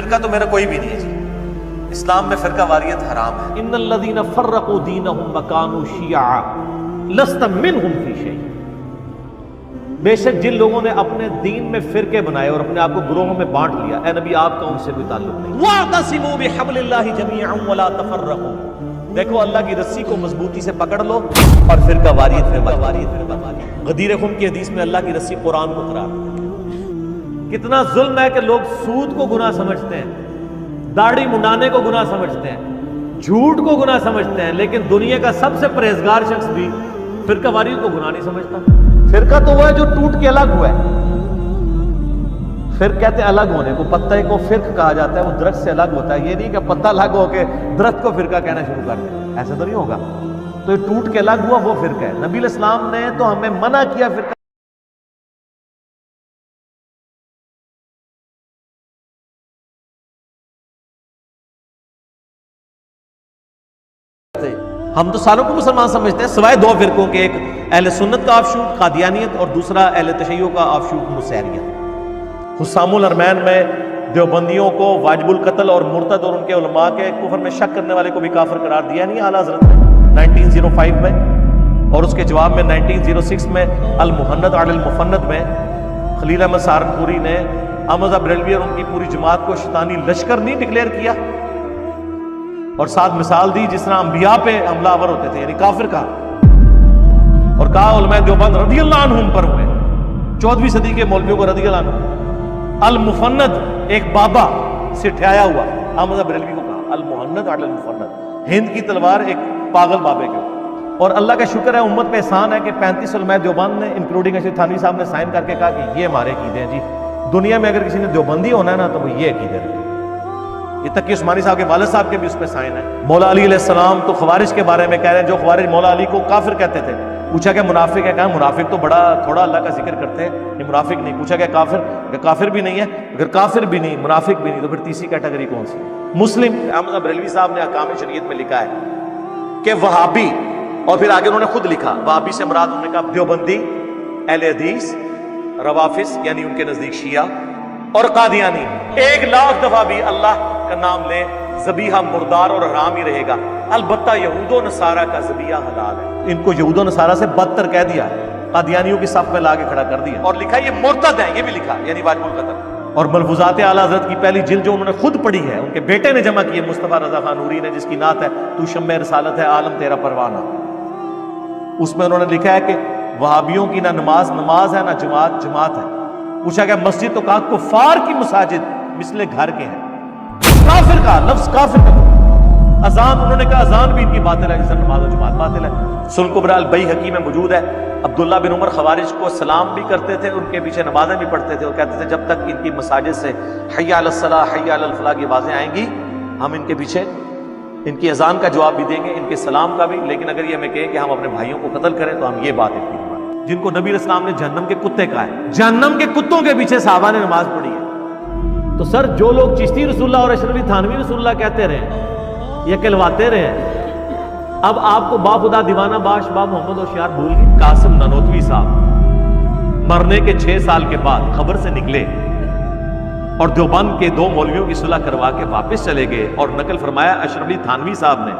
فرقہ تو میرا کوئی بھی نہیں ہے جی، اسلام میں فرقہ واریت حرام ہے۔ ان الذین فرقوا دینہم وکانوا شیعا لست منہم فی شیء، بے شک جن لوگوں نے اپنے دین میں فرقے بنائے اور اپنے آپ کو گروہوں میں بانٹ لیا، اے نبی آپ کا ان سے کوئی تعلق نہیں۔ وَاعْتَصِمُوا بِحَبْلِ اللَّهِ جَمِيعًا وَلَا تَفَرَّقُوا، دیکھو اللہ کی رسی کو مضبوطی سے پکڑ لو اور فرقہ واریت میں مت۔ غدیر خم کی حدیث میں اللہ کی رسی قرآن کو قرار دیا۔ کتنا ظلم ہے کہ لوگ سود کو گناہ سمجھتے ہیں، داڑھی منڈانے کو گناہ سمجھتے ہیں، جھوٹ کو گناہ سمجھتے ہیں، لیکن دنیا کا سب سے پرہیزگار شخص بھی فرقہ واریت کو گناہ نہیں سمجھتا۔ فرقہ تو وہ ہے جو ٹوٹ کے الگ ہوا ہے۔ فرق کہتے ہیں الگ ہونے کو، پتے کو فرق کہا جاتا ہے، وہ درخت سے الگ ہوتا ہے، یہ نہیں کہ پتا الگ ہو کے درخت کو فرقہ کہنا شروع کر دیں، ایسا تو نہیں ہوگا۔ تو یہ ٹوٹ کے الگ ہوا وہ فرقہ ہے۔ نبی علیہ السلام نے تو ہمیں منع کیا فرقہ ہم تو ساروں کو مسلمان سمجھتے ہیں سوائے دو فرقوں کے، ایک اہل سنت کا آفشوٹ قادیانیت اور دوسرا اہل تشیع کا آفشوٹ نصیریت۔ حسام الحرمین میں دیوبندیوں کو واجب القتل اور مرتد اور ان کے علماء کے کفر میں شک کرنے والے کو بھی کافر قرار دیا نہیں اعلیٰ حضرت نے 1905 میں، اور اس کے جواب میں 1906 میں المحند علی المفند میں خلیل احمد سہارنپوری نے احمد بریلوی اور ان کی پوری جماعت کو شیطانی لشکر نہیں ڈکلیئر کیا، اور ساتھ مثال دی جس طرح انبیاء پہ حملہ آور ہوتے تھے، یعنی کافر کہا، اور کہا علماء دیوبند رضی اللہ عنہم پر ہوئے، 14ویں صدی کے مولویوں کو رضی اللہ عنہ۔ المفند ایک بابا سے ٹھہرایا ہوا، احمد بریلوی کو کہا المحند علی المفند، ہند کی تلوار ایک پاگل بابے کے اوپر۔ اور اللہ کا شکر ہے امت پہ احسان ہے کہ 35 علماء دیوبند نے انکلوڈنگ اشرف تھانوی صاحب نے سائن کر کے کہا کہ یہ ہمارے عقیدے ہیں جی، دنیا میں اگر کسی نے دیوبندی ہونا ہے نا تو وہ یہ عقیدے رکھے۔ یہ تک کہ عثمانی صاحب کے والد صاحب کے بھی اس پہ سائن ہے۔ مولا علی علیہ السلام تو خوارج کے بارے میں کہہ رہے ہیں، جو خوارج مولا علی کو کافر کہتے تھے، پوچھا کہ منافق ہے، کہا منافق تو بڑا تھوڑا اللہ کا ذکر کرتے ہیں، یہ منافق نہیں۔ پوچھا کہ کافر، کہ کافر بھی نہیں ہے، اگر کافر بھی نہیں منافق بھی نہیں تو پھر تیسری کیٹیگری کون سی؟ مسلم۔ احمد بریلوی صاحب نے احکام شریعت میں لکھا ہے کہ وہابی، اور پھر آگے انہوں نے خود لکھا وہابی سے مراد انہوں نے کہا دیوبندی، اہل حدیث، روافظ یعنی ان کے نزدیک شیعہ، اور قادیانی۔ 1,00,000 دفعہ بھی اللہ کا نام لے ذبیحہ مردار اور حرام ہی رہے گا، البتہ یہود و نصارہ کا ذبیحہ حلال ہے۔ ان کو یہود و نصارہ سے بدتر کہہ دیا، قادیانیوں کی صف میں لا کے کھڑا کر دیا، اور لکھا یہ مرتد ہیں، یہ بھی لکھا، یعنی واجب القتل۔ اور ملفوظات اعلیٰ حضرت کی پہلی جلد جو انہوں نے خود پڑھی ہے، ان کے بیٹے نے جمع کی ہے، مصطفیٰ رضا خان نوری نے، جس کی نعت ہے تو شمع رسالت ہے عالم تیرا پروانہ، اس میں انہوں نے لکھا ہے کہ وہابیوں کی نہ نماز نماز ہے، نہ جماعت جماعت ہے۔ پوچھا کہ مسجد تو کہا کفار کی مساجد مثل گھر کے ہیں، کافر کا لفظ کافر کا۔ اذان انہوں نے کہا اذان بھی ان کی باطل ہے، جس طرح نماز و جماعت باطل ہے۔ سنن کبری البیہقی میں موجود ہے، عبداللہ بن عمر خوارج کو سلام بھی کرتے تھے، ان کے پیچھے نمازیں بھی پڑھتے تھے، اور کہتے تھے جب تک ان کی مساجد سے حی علی الصلاۃ حی علی الفلاح کی آوازیں آئیں گی ہم ان کے پیچھے ان کی اذان کا جواب بھی دیں گے، ان کے سلام کا بھی، لیکن اگر یہ ہمیں کہیں کہ ہم اپنے بھائیوں کو قتل کریں تو ہم یہ بات نہیں مانیں۔ جن کو نبی علیہ السلام نے جہنم کے کتے کہا ہے، جہنم کے کتوں کے پیچھے صحابہ نے نماز پڑھی ہے۔ تو سر جو لوگ چشتی رسول اللہ اور اشرفی تھانوی رسول اللہ کہتے رہے یا کہلواتے رہے، اب آپ کو باخدا دیوانہ باش با محمد ہوشیار بھول گئے۔ قاسم نانوتوی صاحب مرنے کے 6 سال کے بعد خبر سے نکلے اور دیوبند کے 2 مولویوں کی صلح کروا کے واپس چلے گئے، اور نقل فرمایا اشرفی تھانوی صاحب نے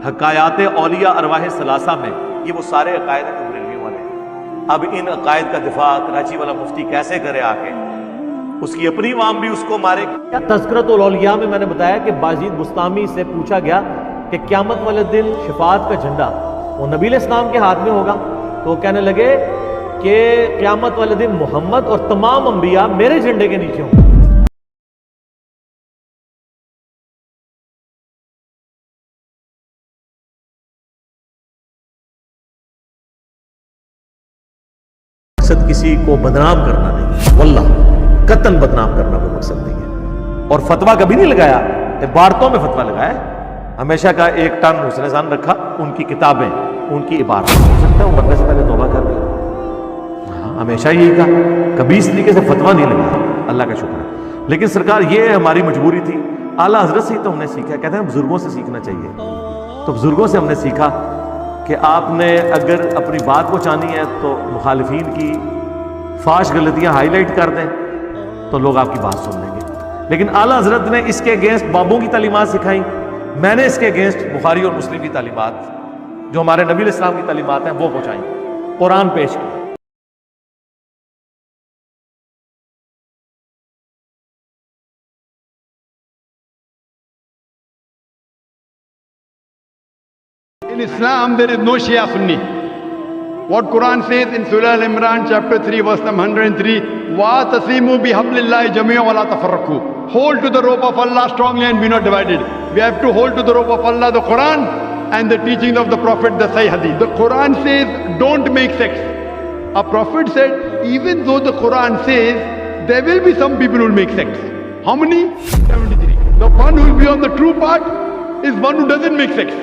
حکایات اولیاء ارواح ثلاثہ میں، یہ وہ سارے عقائد ہیں جو بریلویوں والے ہیں۔ اب ان عقائد کا دفاع کراچی والا مفتی کیسے کرے آ کے؟ اس کی اپنی عوام بھی اس کو مارے۔ کیا تذکرۃ الاولیاء میں نے بتایا کہ باجید بستامی سے پوچھا گیا کہ قیامت والے دن شفاعت کا جھنڈا وہ نبی علیہ السلام کے ہاتھ میں ہوگا، تو وہ کہنے لگے کہ قیامت والے دن محمد اور تمام انبیاء میرے جھنڈے کے نیچے ہوں گے۔ مقصد کسی کو بدنام کرنا نہیں، واللہ قطعاً بدنام کرنا کوئی مقصد نہیں ہے، اور فتویٰ کبھی نہیں لگایا، عبارتوں میں فتویٰ لگایا ہے۔ ہمیشہ کا 1 ٹن حسن ظن رکھا، ان کی کتابیں، ان کی عبارت، ہو سکتا ہے وہ مرنے سے پہلے توبہ کر لیں، ہمیشہ یہی کہا، کبھی اس طریقے سے فتویٰ نہیں لگایا، اللہ کا شکر ہے۔ لیکن سرکار یہ ہماری مجبوری تھی، اعلیٰ حضرت سے ہی تو ہم نے سیکھا، کہتے ہیں بزرگوں سے سیکھنا چاہیے، تو بزرگوں سے ہم نے سیکھا کہ آپ نے اگر اپنی بات پہنچانی ہے تو مخالفین کی فاش غلطیاں ہائی لائٹ کر دیں تو لوگ آپ کی بات سن لیں گے، لیکن اعلیٰ حضرت نے اس کے اگینسٹ بابوں کی تعلیمات سکھائیں، میں نے اس کے اگینسٹ بخاری اور مسلم کی تعلیمات جو ہمارے نبی علیہ السلام کی تعلیمات ہیں وہ پہنچائیں، قرآن پیش کیا۔ In Islam, there is no Shia Sunni. What Quran says in Surah Al-Imran, chapter 3, verse number 103, وَاتَصِمُوا بِحَبْلِ اللَّهِ جَمِيعًا وَلَا تَفَرَّقُوا. Hold to the rope of Allah strongly and be not divided. We have to hold to the rope of Allah, the Quran, and the teachings of the Prophet, the Sahih Hadith. The Quran says, don't make sex. A Prophet said, even though the Quran says, there will be some people who will make sex. How many? 73. The one who will be on the true part is one who doesn't make sex.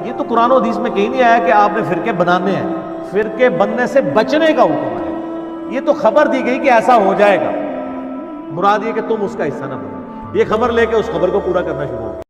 یہ تو قرآن و حدیث میں کہیں نہیں آیا کہ آپ نے فرقے بنانے ہیں، فرقے بننے سے بچنے کا حکم ہے۔ یہ تو خبر دی گئی کہ ایسا ہو جائے گا، مراد یہ کہ تم اس کا حصہ نہ بنو، یہ خبر لے کے اس خبر کو پورا کرنا شروع ہو گیا۔